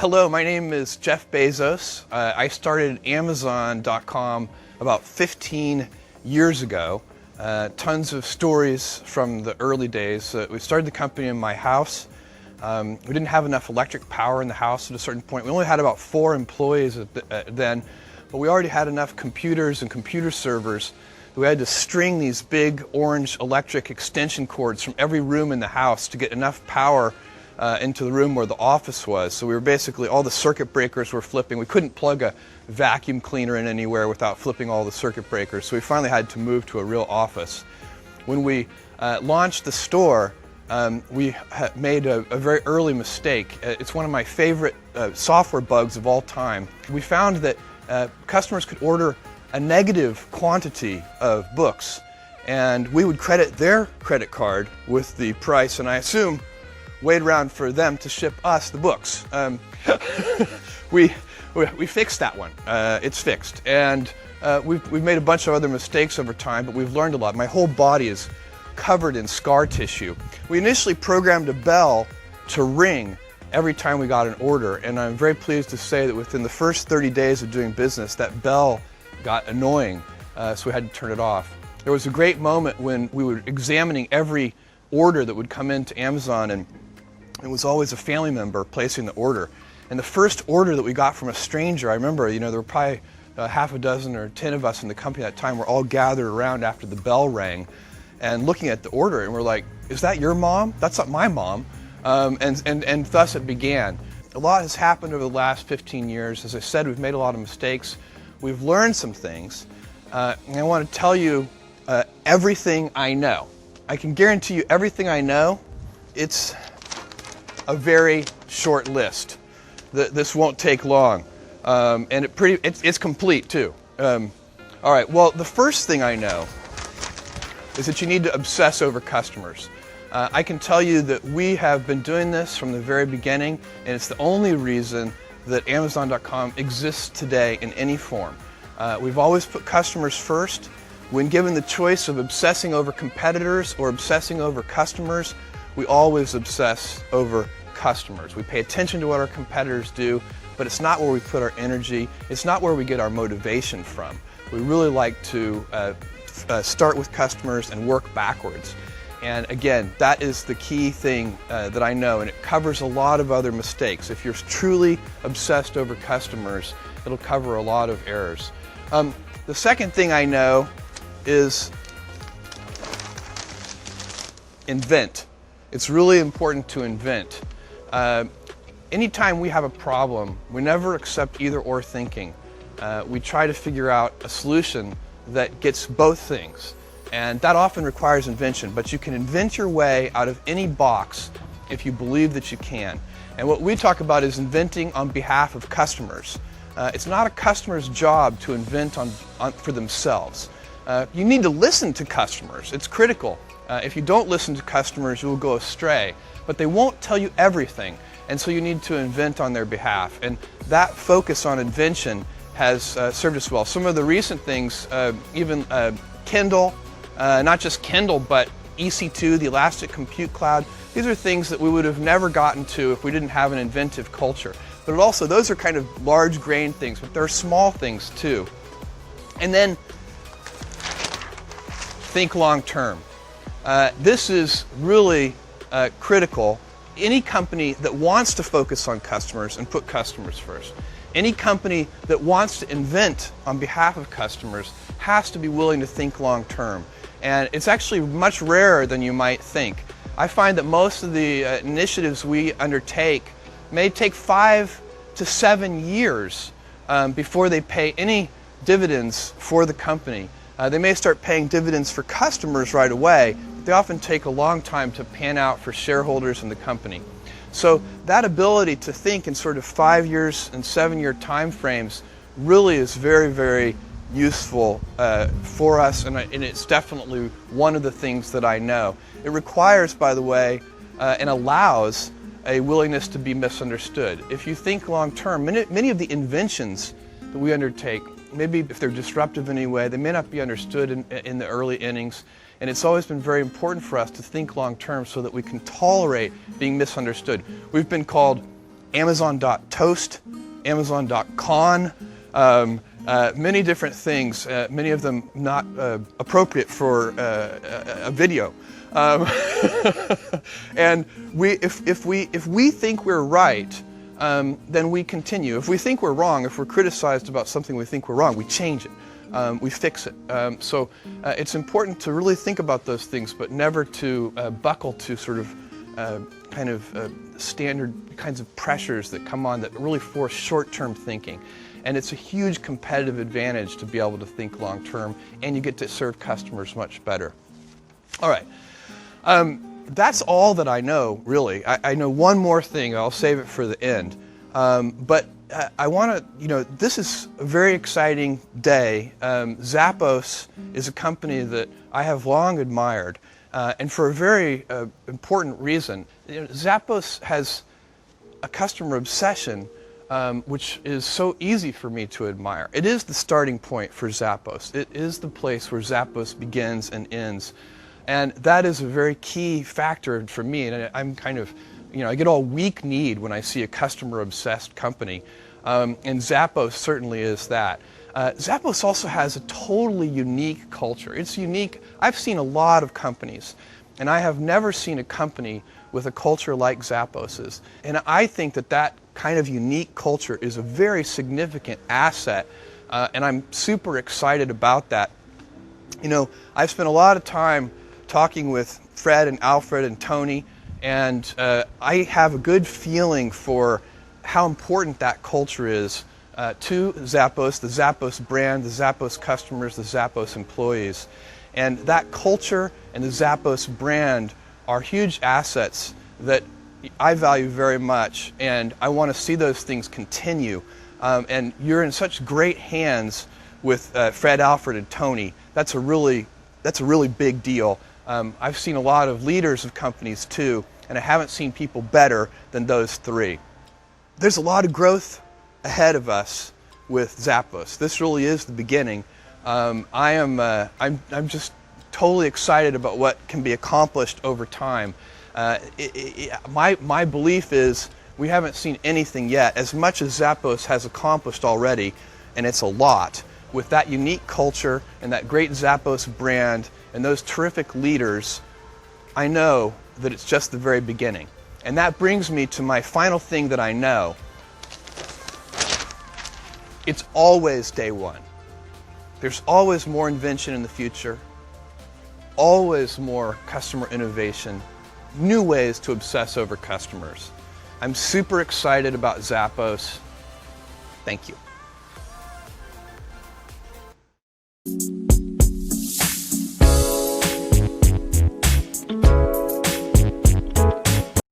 Hello, my name is Jeff Bezos. I started Amazon.com about 15 years ago. Tons of stories from the early days. We started the company in my house. We didn't have enough electric power in the house at a certain point. We only had about 4 employees then, but we already had enough computers and computer servers that we had to string these big orange electric extension cords from every room in the house to get enough power into the room where the office was. So we were basically, all the circuit breakers were flipping. We couldn't plug a vacuum cleaner in anywhere without flipping all the circuit breakers. So we finally had to move to a real office. When we launched the store, we made a very early mistake. It's one of my favorite software bugs of all time. We found that customers could order a negative quantity of books, and we would credit their credit card with the price, and I assume wait around for them to ship us the books. We fixed that one. It's fixed, and we've made a bunch of other mistakes over time, but we've learned a lot. My whole body is covered in scar tissue. We initially programmed a bell to ring every time we got an order, and I'm very pleased to say that within the first 30 days of doing business, that bell got annoying, so we had to turn it off. There was a great moment when we were examining every order that would come into Amazon, and it was always a family member placing the order. And the first order that we got from a stranger, I remember, there were probably half a dozen or 10 of us in the company at that time. We're all gathered around after the bell rang and looking at the order, and we're like, is that your mom? That's not my mom. And thus it began. A lot has happened over the last 15 years. As I said, we've made a lot of mistakes. We've learned some things. And I want to tell you everything I know. I can guarantee you everything I know. It's a very short list. This won't take long, and it's complete too. All right. Well, the first thing I know is that you need to obsess over customers. I can tell you that we have been doing this from the very beginning, and it's the only reason that Amazon.com exists today in any form. We've always put customers first. When given the choice of obsessing over competitors or obsessing over customers, we always obsess over customers. We pay attention to what our competitors do, but it's not where we put our energy. It's not where we get our motivation from. We really like to start with customers and work backwards. And again, that is the key thing that I know, and it covers a lot of other mistakes. If you're truly obsessed over customers, it'll cover a lot of errors. The second thing I know is invent. It's really important to invent. Anytime we have a problem, we never accept either or thinking. We try to figure out a solution that gets both things. And that often requires invention, but you can invent your way out of any box if you believe that you can. And what we talk about is inventing on behalf of customers. It's not a customer's job to invent for themselves. You need to listen to customers. It's critical. If you don't listen to customers, you will go astray. But they won't tell you everything, and so you need to invent on their behalf. And that focus on invention has served us well. Some of the recent things, even Kindle, not just Kindle, but EC2, the Elastic Compute Cloud, these are things that we would have never gotten to if we didn't have an inventive culture. But also, those are kind of large grain things, but there are small things too. And then, think long term. This is really critical. Any company that wants to focus on customers and put customers first, any company that wants to invent on behalf of customers has to be willing to think long term. And it's actually much rarer than you might think. I find that most of the initiatives we undertake may take 5 to 7 years before they pay any dividends for the company. They may start paying dividends for customers right away. They often take a long time to pan out for shareholders in the company. So that ability to think in sort of 5 years and 7-year time frames really is very, very useful for us, and it's definitely one of the things that I know. It requires, by the way, and allows a willingness to be misunderstood. If you think long term, many of the inventions that we undertake, maybe if they're disruptive in any way, they may not be understood in the early innings. And it's always been very important for us to think long term so that we can tolerate being misunderstood. We've been called Amazon.toast, Amazon.con, many different things, many of them not appropriate for a video. And if we think we're right, then we continue. If we think we're wrong, if we're criticized about something we think we're wrong, we change it. We fix it. So it's important to really think about those things, but never to buckle to sort of standard kinds of pressures that come on that really force short-term thinking. And it's a huge competitive advantage to be able to think long-term, and you get to serve customers much better. All right. That's all that I know, really. I know one more thing. I'll save it for the end. But I want to, this is a very exciting day. Zappos is a company that I have long admired, and for a very important reason. Zappos has a customer obsession which is so easy for me to admire. It is the starting point for Zappos. It is the place where Zappos begins and ends. And that is a very key factor for me. And I'm kind of, I get all weak-kneed when I see a customer-obsessed company. And Zappos certainly is that. Zappos also has a totally unique culture. It's unique. I've seen a lot of companies, and I have never seen a company with a culture like Zappos's. And I think that that kind of unique culture is a very significant asset, and I'm super excited about that. I've spent a lot of time talking with Fred and Alfred and Tony, and I have a good feeling for how important that culture is to Zappos, the Zappos brand, the Zappos customers, the Zappos employees. And that culture and the Zappos brand are huge assets that I value very much, and I want to see those things continue. And you're in such great hands with Fred, Alfred, and Tony. That's a really big deal. I've seen a lot of leaders of companies too, and I haven't seen people better than those three. There's a lot of growth ahead of us with Zappos. This really is the beginning. I'm just totally excited about what can be accomplished over time. My belief is we haven't seen anything yet, as much as Zappos has accomplished already, and it's a lot. With that unique culture and that great Zappos brand and those terrific leaders, I know that it's just the very beginning. And that brings me to my final thing that I know. It's always day one. There's always more invention in the future, always more customer innovation, new ways to obsess over customers. I'm super excited about Zappos. Thank you.